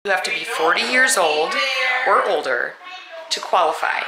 You have to be 40 years old or older to qualify.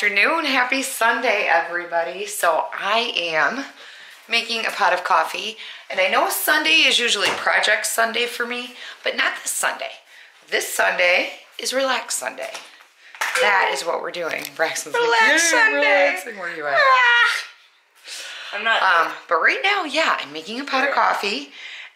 Afternoon, happy Sunday everybody. So I am making a pot of coffee, and I know Sunday is usually project Sunday for me, but not this Sunday. This Sunday is relax Sunday. That is what we're doing. Braxen's relax like, Sunday. Relaxing. Where are you at? I'm not. But right now, yeah, I'm making a pot of coffee,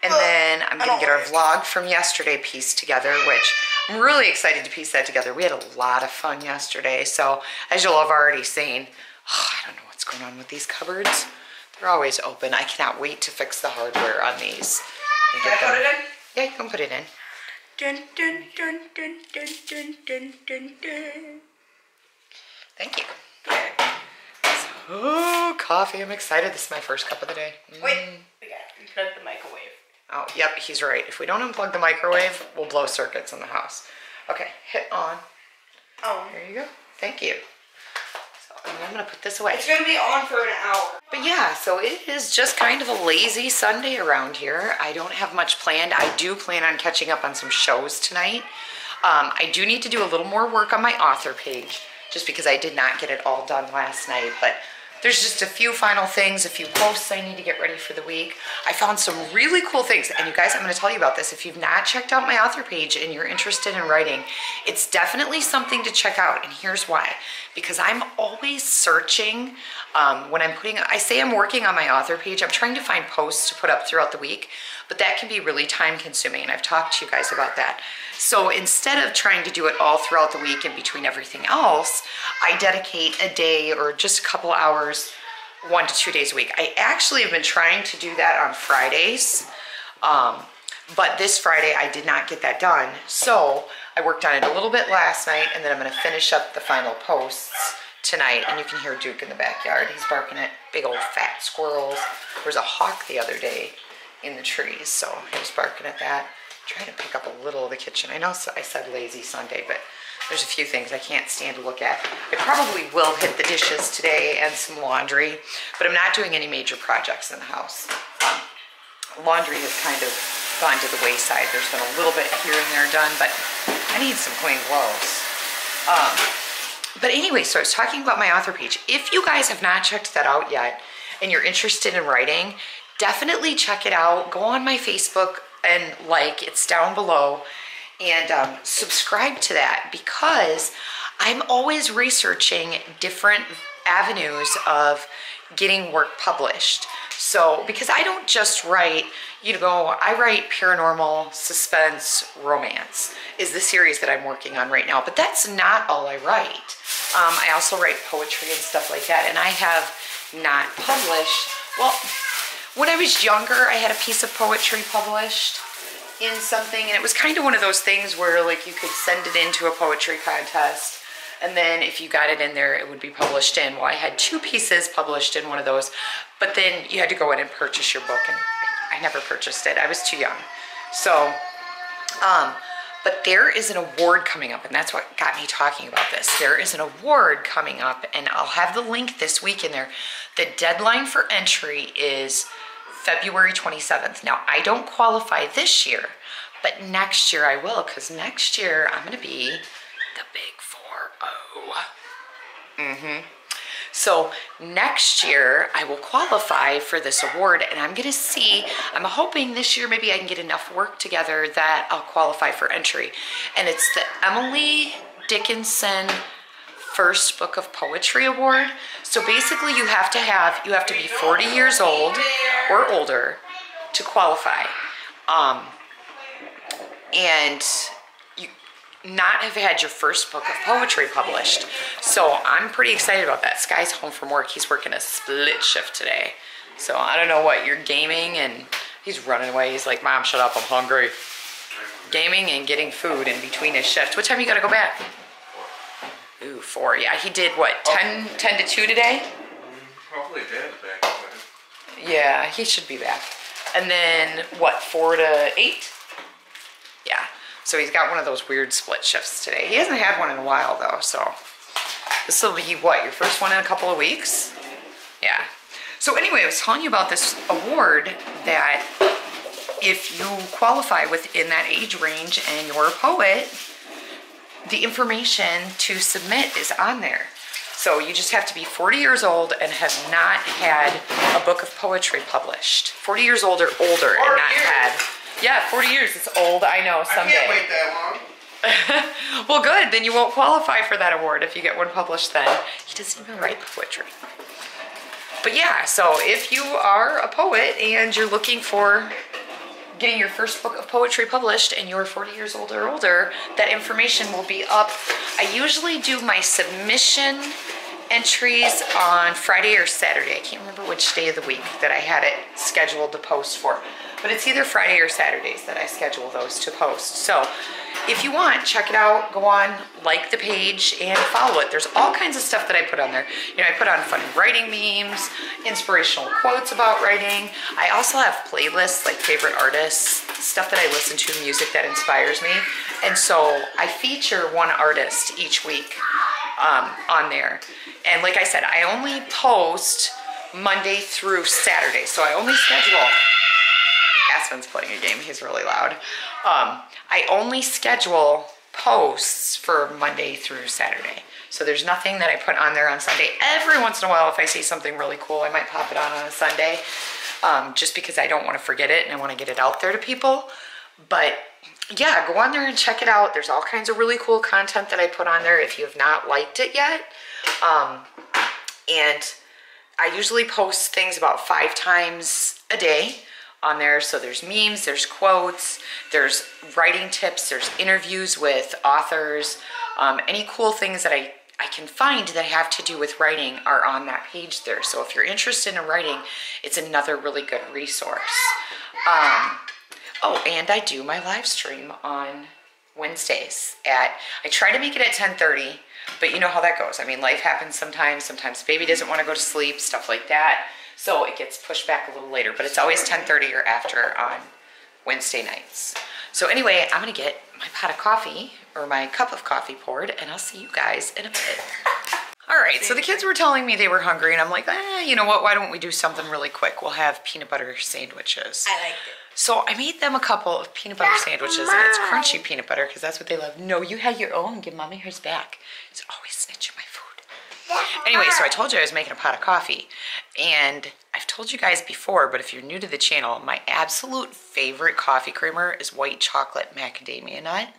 and then I'm gonna get our vlog from yesterday pieced together, which I'm really excited to piece that together. We had a lot of fun yesterday. So as you'll have already seen, I don't know what's going on with these cupboards. They're always open. I cannot wait to fix the hardware on these. Can I put it in? Yeah, you can put it in. Dun, dun, dun, dun, dun, dun, dun, dun, dun. Thank you. Oh, coffee. I'm excited. This is my first cup of the day. Wait, we got to unplug the microwave. Oh, yep, he's right. If we don't unplug the microwave, we'll blow circuits in the house. Okay, hit on. On. There you go. Thank you. So I'm gonna put this away. It's gonna be on for an hour. But yeah, so it is just kind of a lazy Sunday around here. I don't have much planned. I do plan on catching up on some shows tonight. I do need to do a little more work on my author page, just because I did not get it all done last night. But there's just a few final things, a few posts I need to get ready for the week. I found some really cool things, and you guys, I'm gonna tell you about this. If you've not checked out my author page and you're interested in writing, it's definitely something to check out, and here's why. Because I'm always searching when I'm I say I'm working on my author page, I'm trying to find posts to put up throughout the week, but that can be really time consuming, and I've talked to you guys about that. So instead of trying to do it all throughout the week in between everything else, I dedicate a day or just a couple hours, 1 to 2 days a week. I actually have been trying to do that on Fridays, but this Friday I did not get that done. So I worked on it a little bit last night, and then I'm gonna finish up the final posts tonight. And you can hear Duke in the backyard. He's barking at big old fat squirrels. There was a hawk the other day in the trees, so he was barking at that. Trying to pick up a little of the kitchen. I know I said lazy Sunday, but there's a few things I can't stand to look at. I probably will hit the dishes today and some laundry, but I'm not doing any major projects in the house. Laundry has kind of gone to the wayside. There's been a little bit here and there done, but I need some clean clothes. But anyway, so I was talking about my author page. If you guys have not checked that out yet and you're interested in writing, definitely check it out. Go on my Facebook and it's down below, and subscribe to that, because I'm always researching different avenues of getting work published. So, because I don't just write, I write paranormal, suspense, romance is the series that I'm working on right now, but that's not all I write. I also write poetry and stuff like that, and I have not published, well, when I was younger, I had a piece of poetry published in something, and it was kind of one of those things where like you could send it into a poetry contest, and then if you got it in there, it would be published in. Well, I had 2 pieces published in one of those, but then you had to go in and purchase your book, and I never purchased it. I was too young. So, but there is an award coming up, and that's what got me talking about this. There is an award coming up, and I'll have the link this week in there. The deadline for entry is February 27th. Now, I don't qualify this year, but next year I will, because next year I'm going to be the big 4-0. So next year I will qualify for this award, and I'm gonna see, I'm hoping this year maybe I can get enough work together that I'll qualify for entry. And it's the Emily Dickinson First Book of Poetry Award. So basically you have to be 40 years old or older to qualify. And you not have had your first book of poetry published. So I'm pretty excited about that. Sky's home from work. He's working a split shift today. So I don't know what, you're gaming and he's running away. He's like, Mom, shut up, I'm hungry. Gaming and getting food in between his shifts. What time you gotta go back? Ooh, 4. Yeah, he did what, 10 to 2 today? Probably Dad's back. Yeah, he should be back. And then what, 4 to 8? Yeah, so he's got one of those weird split shifts today. He hasn't had one in a while though, so this will be what, your first one in a couple of weeks? Yeah. So anyway, I was telling you about this award that if you qualify within that age range and you're a poet, the information to submit is on there. So you just have to be 40 years old and have not had a book of poetry published. 40 years old or older and not had. Yeah, 40 years, it's old, I know, someday. I can't wait that long. Well, good, then you won't qualify for that award if you get one published then. He doesn't even write poetry. But yeah, so if you are a poet and you're looking for getting your first book of poetry published and you're 40 years old or older, that information will be up. I usually do my submission entries on Friday or Saturday. I can't remember which day of the week that I had it scheduled to post for, but it's either Friday or Saturdays that I schedule those to post. So if you want, check it out, go on, like the page and follow it. There's all kinds of stuff that I put on there. You know, I put on funny writing memes, inspirational quotes about writing. I also have playlists like favorite artists, stuff that I listen to, music that inspires me. And so I feature one artist each week on there. And like I said, I only post Monday through Saturday. So I only schedule, Aspen's playing a game, he's really loud. I only schedule posts for Monday through Saturday. So there's nothing that I put on there on Sunday. Every once in a while, if I see something really cool, I might pop it on a Sunday, just because I don't want to forget it and I want to get it out there to people. But yeah, go on there and check it out. There's all kinds of really cool content that I put on there if you have not liked it yet. And I usually post things about 5 times a day on there. So there's memes, there's quotes, there's writing tips, there's interviews with authors. Any cool things that I can find that have to do with writing are on that page there. So if you're interested in writing, it's another really good resource. Oh, and I do my live stream on Wednesdays I try to make it at 10:30, but you know how that goes. I mean, life happens sometimes. Sometimes baby doesn't want to go to sleep, stuff like that. So it gets pushed back a little later, but it's always 10:30 or after on Wednesday nights. So anyway, I'm gonna get my pot of coffee or my cup of coffee poured, and I'll see you guys in a bit. All right, so the kids were telling me they were hungry, and I'm like, you know what, why don't we do something really quick? We'll have peanut butter sandwiches. I liked it. So I made them a couple of peanut butter sandwiches, and it's crunchy peanut butter because that's what they love. No, you had your own. Give Mommy hers back. It's always snitching my food. Anyway, so I told you I was making a pot of coffee, and I've told you guys before, but if you're new to the channel, my absolute favorite coffee creamer is white chocolate macadamia nut,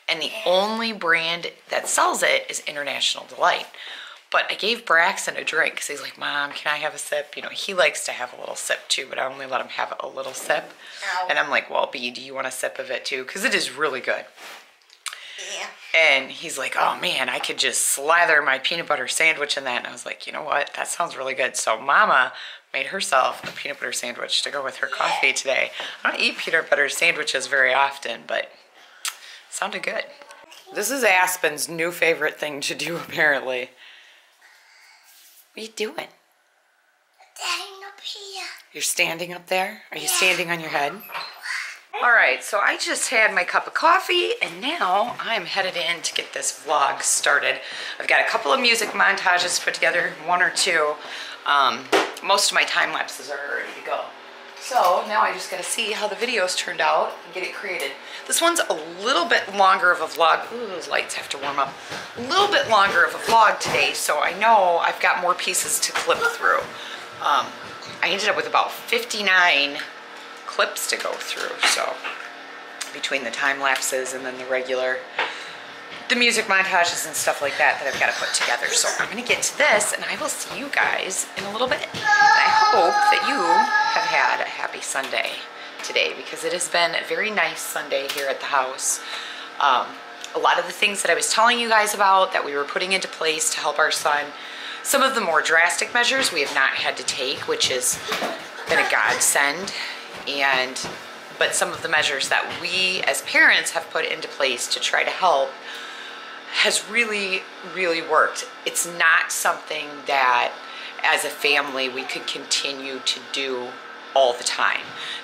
and the only brand that sells it is International Delight. But I gave Braxen a drink because he's like, Mom, can I have a sip? You know, he likes to have a little sip too, but I only let him have a little sip. Ow. And I'm like, well, B, do you want a sip of it too? Because it is really good. Yeah. And he's like, oh man, I could just slather my peanut butter sandwich in that. And I was like, you know what? That sounds really good. So Mama made herself a peanut butter sandwich to go with her coffee today. I don't eat peanut butter sandwiches very often, but it sounded good. This is Aspen's new favorite thing to do, apparently. What are you doing? Standing up here. You're standing up there? Are you standing on your head? All right, so I just had my cup of coffee, and now I'm headed in to get this vlog started. I've got a couple of music montages put together, 1 or 2. Most of my time lapses are ready to go. So now I just gotta see how the videos turned out and get it created. This one's a little bit longer of a vlog. Ooh, those lights have to warm up. A little bit longer of a vlog today, so I know I've got more pieces to clip through. I ended up with about 59 clips to go through, so between the time lapses and then the music montages and stuff like that I've got to put together. So I'm gonna get to this and I will see you guys in a little bit. I hope that you have had a happy Sunday today, because it has been a very nice Sunday here at the house. A lot of the things that I was telling you guys about that we were putting into place to help our son, some of the more drastic measures we have not had to take, which has been a godsend. But some of the measures that we as parents have put into place to try to help has really, really worked. It's not something that as a family we could continue to do all the time,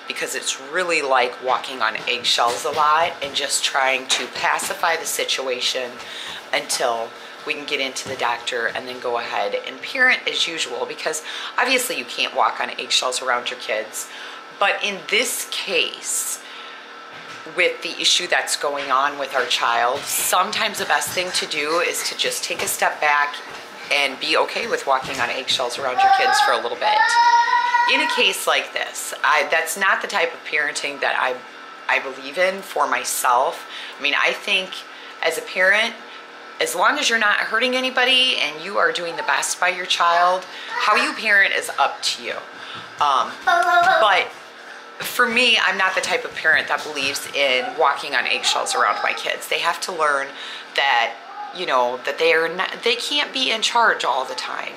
because it's really like walking on eggshells a lot and just trying to pacify the situation until we can get into the doctor and then go ahead and parent as usual, because obviously you can't walk on eggshells around your kids. But in this case, with the issue that's going on with our child, sometimes the best thing to do is to just take a step back and be okay with walking on eggshells around your kids for a little bit. In a case like this, that's not the type of parenting that I believe in for myself. I mean, I think as a parent, as long as you're not hurting anybody and you are doing the best by your child, how you parent is up to you. But for me, I'm not the type of parent that believes in walking on eggshells around my kids. They have to learn that, you know, that they can't be in charge all the time.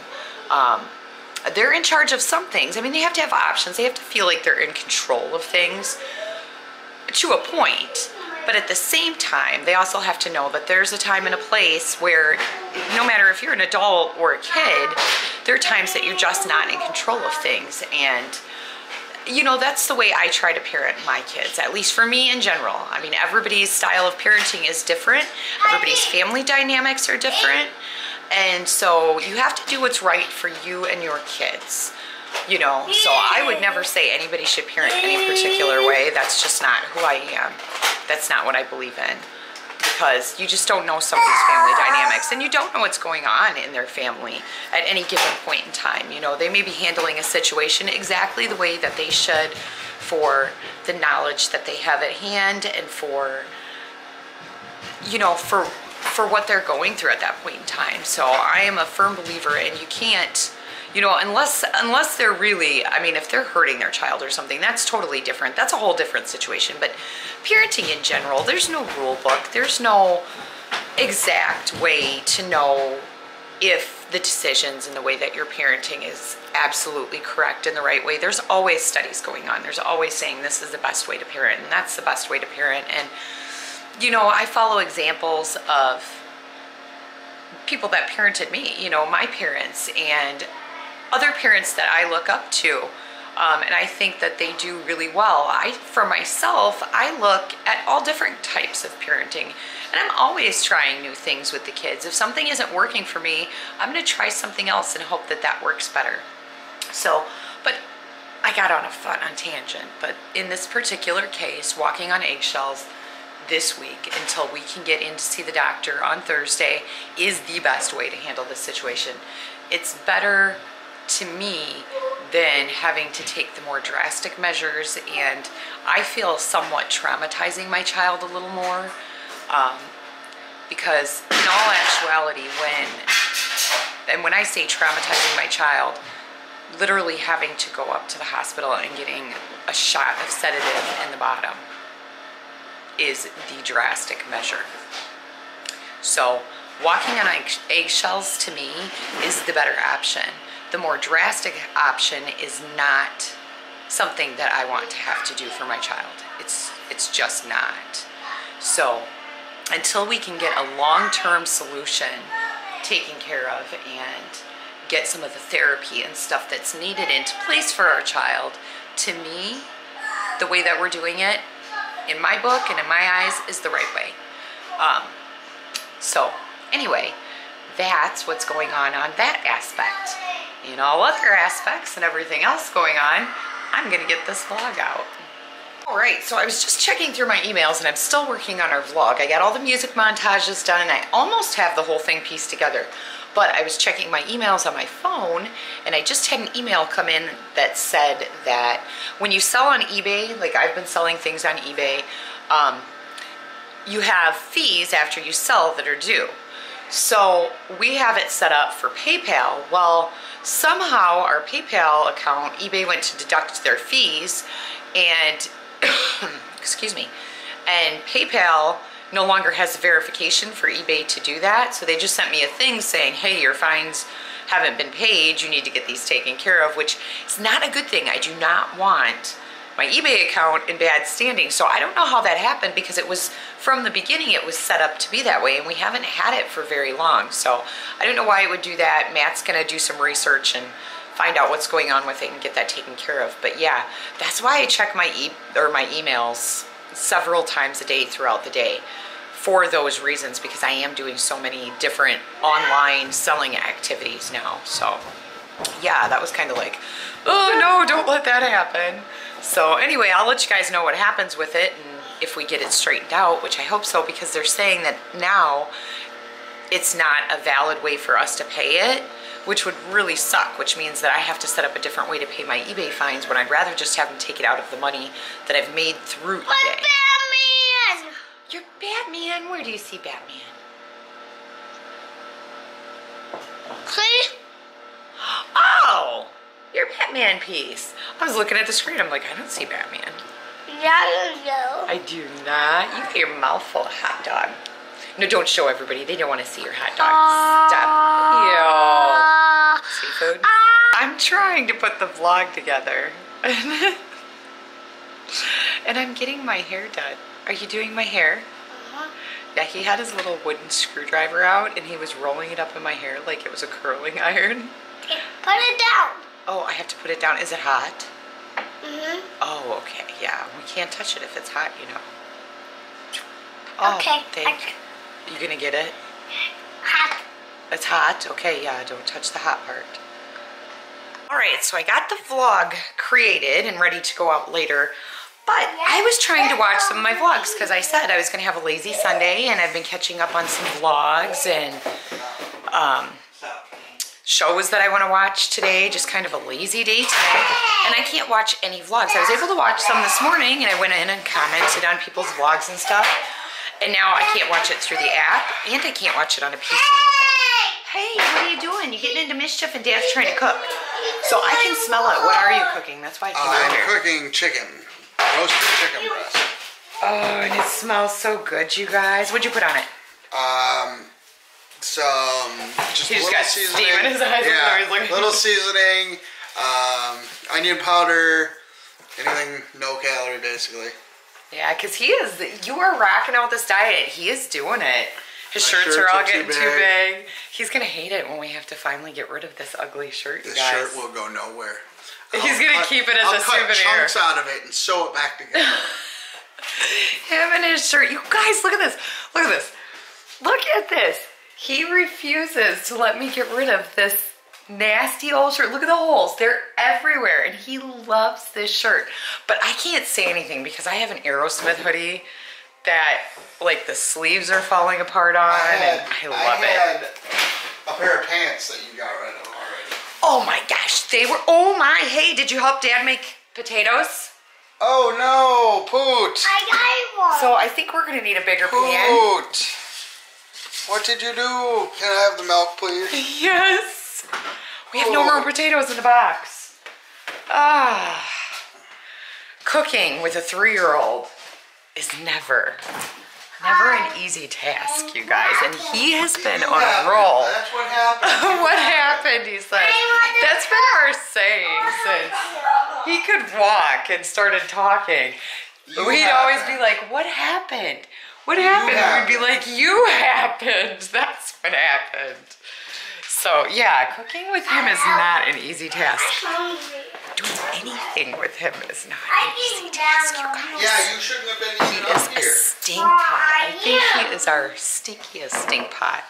They're in charge of some things. I mean, they have to have options. They have to feel like they're in control of things to a point. But at the same time, they also have to know that there's a time and a place where no matter if you're an adult or a kid, there are times that you're just not in control of things. And you know, that's the way I try to parent my kids, at least for me in general. I mean, everybody's style of parenting is different. Everybody's family dynamics are different. And so you have to do what's right for you and your kids, you know. So I would never say anybody should parent any particular way. That's just not who I am. That's not what I believe in. Because you just don't know somebody's family dynamics, and you don't know what's going on in their family at any given point in time. You know, they may be handling a situation exactly the way that they should for the knowledge that they have at hand and for, you know, for what they're going through at that point in time. So I am a firm believer, and you can't, you know, unless they're really, I mean, if they're hurting their child or something, that's totally different. That's a whole different situation. But parenting in general, there's no rule book. There's no exact way to know if the decisions and the way that you're parenting is absolutely correct and the right way. There's always studies going on. There's always saying this is the best way to parent and that's the best way to parent. And, you know, I follow examples of people that parented me, you know, my parents and other parents that I look up to, and I think that they do really well. For myself, I look at all different types of parenting, and I'm always trying new things with the kids. If something isn't working for me, I'm going to try something else and hope that that works better. So, but I got on a tangent, but in this particular case, walking on eggshells this week until we can get in to see the doctor on Thursday is the best way to handle this situation. It's better to me than having to take the more drastic measures, and I feel somewhat traumatizing my child a little more, because in all actuality, when I say traumatizing my child, literally having to go up to the hospital and getting a shot of sedative in the bottom is the drastic measure. So walking on eggshells to me is the better option. The more drastic option is not something that I want to have to do for my child. It's just not. So until we can get a long-term solution taken care of and get some of the therapy and stuff that's needed into place for our child, to me, the way that we're doing it, in my book and in my eyes, is the right way. So anyway, that's what's going on that aspect. In all other aspects and everything else going on, I'm gonna get this vlog out. All right, so I was just checking through my emails and I'm still working on our vlog. I got all the music montages done and I almost have the whole thing pieced together. But I was checking my emails on my phone and I just had an email come in that said that when you sell on eBay, like I've been selling things on eBay, you have fees after you sell that are due. So we have it set up for PayPal. Well, somehow our PayPal account, eBay went to deduct their fees and, excuse me, and PayPal no longer has verification for eBay to do that. So they just sent me a thing saying, hey, your fines haven't been paid. You need to get these taken care of, which is not a good thing. I do not want my eBay account in bad standing. So I don't know how that happened because it was, from the beginning, it was set up to be that way and we haven't had it for very long. So I don't know why it would do that. Matt's gonna do some research and find out what's going on with it and get that taken care of. But yeah, that's why I check my emails several times a day throughout the day for those reasons, because I am doing so many different online selling activities now. So yeah, that was kind of like, oh no, don't let that happen. So anyway, I'll let you guys know what happens with it and if we get it straightened out, which I hope so, because they're saying that now it's not a valid way for us to pay it, which would really suck, which means that I have to set up a different way to pay my eBay fines when I'd rather just have them take it out of the money that I've made through eBay. Batman! You're Batman? Where do you see Batman? See? Oh! Your Batman piece. I was looking at the screen. I'm like, I don't see Batman. Yeah. I do not. You got your mouth full of hot dog. No, don't show everybody. They don't want to see your hot dog. Stop. Ew. Seafood. I'm trying to put the vlog together. And I'm getting my hair done. Are you doing my hair? Yeah, he had his little wooden screwdriver out and he was rolling it up in my hair like it was a curling iron. Okay, put it down. Oh, I have to put it down. Is it hot? Mm-hmm. Oh, okay. Yeah, we can't touch it if it's hot, you know. Oh, Okay. You gonna get it? Hot. It's hot? Okay, yeah, don't touch the hot part. All right, so I got the vlog created and ready to go out later, but I was trying to watch some of my vlogs because I said I was gonna have a lazy Sunday and I've been catching up on some vlogs and shows that I want to watch today, just kind of a lazy day today. And I can't watch any vlogs. I was able to watch some this morning and I went in and commented on people's vlogs and stuff. And now I can't watch it through the app and I can't watch it on a PC. Hey, what are you doing? You getting into mischief and Dad's trying to cook. So I can smell it. What are you cooking? That's why I came over I'm here. cooking chicken. Roasted chicken breast. Oh, and it smells so good, you guys. What'd you put on it? Some just He a just little got seasoning. steam in his eyes. Yeah, Looking. little seasoning, onion powder, anything no calorie basically. Yeah, because you are rocking out this diet. He is doing it. His My shirts are all shirts are getting too big. He's going to hate it when we have to finally get rid of this ugly shirt, you This guys. shirt will go nowhere. He's going to keep it as a souvenir. I'll cut chunks out of it and sew it back together. Him and his shirt. You guys, look at this. Look at this. Look at this. He refuses to let me get rid of this nasty old shirt. Look at the holes. They're everywhere. And he loves this shirt. But I can't say anything because I have an Aerosmith hoodie that, like, the sleeves are falling apart on. And I love it. I had a pair of pants that you got rid of already. Oh my gosh. They were, oh my. Hey, did you help Dad make potatoes? Oh no, Poot! I got one. So I think we're going to need a bigger pan. Poot! What did you do? Can I have the milk, please? Yes. We have no more potatoes in the box. Ah. Cooking with a 3-year-old is never an easy task, you guys. And he has been on a roll. That's what happened. What happened, he said. That's been our saying since he could walk and started talking. We'd always be like, what happened? What happened? And we'd be like, you happened. That's what happened. So yeah, cooking with him is not an easy task. Doing anything with him is not an easy task, you guys. Yeah, you shouldn't have been He eating is up a here. stink pot. I think he is our stinkiest stink pot.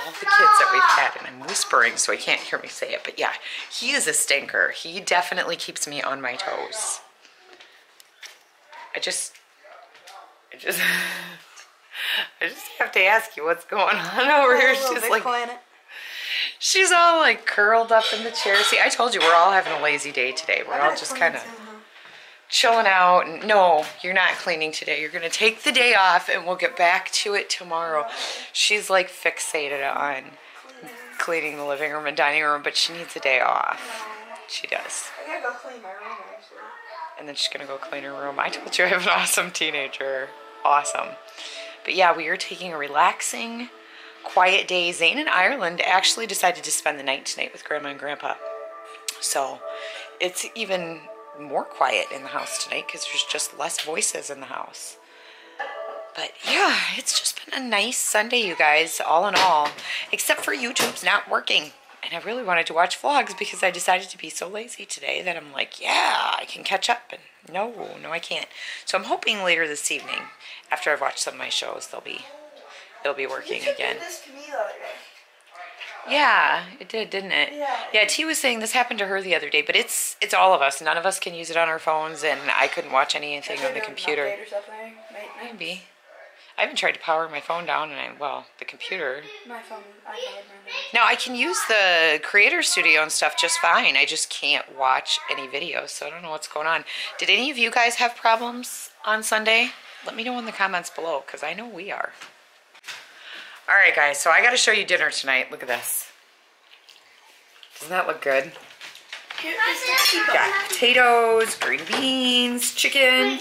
All the kids that we've had, and I'm whispering so he can't hear me say it, but yeah, he is a stinker. He definitely keeps me on my toes. I just have to ask you what's going on over here. She's like, she's all like curled up in the chair. See, I told you we're all having a lazy day today. We're all just kind of chilling out. And no, you're not cleaning today. You're going to take the day off and we'll get back to it tomorrow. She's like fixated on cleaning the living room and dining room, but she needs a day off. She does. I gotta go clean my room actually. And then she's going to go clean her room. I told you I have an awesome teenager. Awesome. But yeah, we are taking a relaxing, quiet day. Zane in Ireland actually decided to spend the night tonight with Grandma and Grandpa. So it's even more quiet in the house tonight because there's just less voices in the house. But yeah, it's just been a nice Sunday, you guys, all in all. Except for YouTube's not working. And I really wanted to watch vlogs because I decided to be so lazy today that I'm like, yeah, I can catch up. And no, I can't. So I'm hoping later this evening, after I've watched some of my shows, it'll be working again. This to me the other day. Yeah, it did, didn't it? Yeah. Yeah, T was saying this happened to her the other day, but it's all of us. None of us can use it on our phones, and I couldn't watch anything on the computer. Or something. Maybe. I haven't tried to power my phone down, and the computer. My phone, iPad. Now, I can use the Creator Studio and stuff just fine. I just can't watch any videos, so I don't know what's going on. Did any of you guys have problems on Sunday? Let me know in the comments below, because I know we are. All right, guys, so I got to show you dinner tonight. Look at this. Doesn't that look good? Got potatoes, green beans, chicken.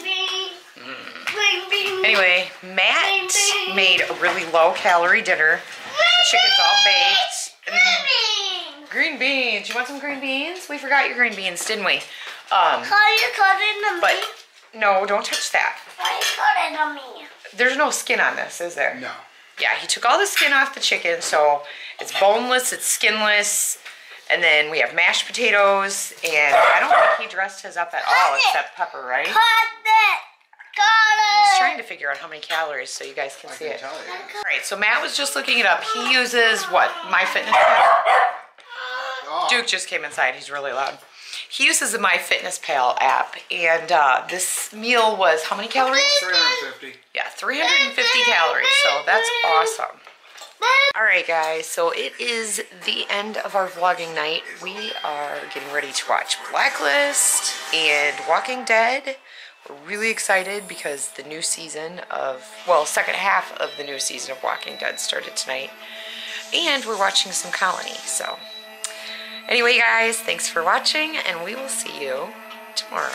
Anyway, Matt made a really low-calorie dinner. The chicken's all baked. Green beans. You want some green beans? We forgot your green beans, didn't we? But no, don't touch that. There's no skin on this, is there? No. Yeah, he took all the skin off the chicken, so it's boneless, it's skinless. And then we have mashed potatoes, and I don't think he dressed his up at all except pepper, right? He's trying to figure out how many calories so you guys can see it. All right, so Matt was just looking it up. He uses what? MyFitnessPal? Oh. Duke just came inside. He's really loud. He uses the MyFitnessPal app, and this meal was how many calories? 350. Yeah, 350 calories, so that's awesome. All right, guys, so it is the end of our vlogging night. We are getting ready to watch Blacklist and Walking Dead. We're really excited because the new season of, well, second half of the new season of Walking Dead started tonight. And we're watching some Colony, so. Anyway, guys, thanks for watching, and we will see you tomorrow.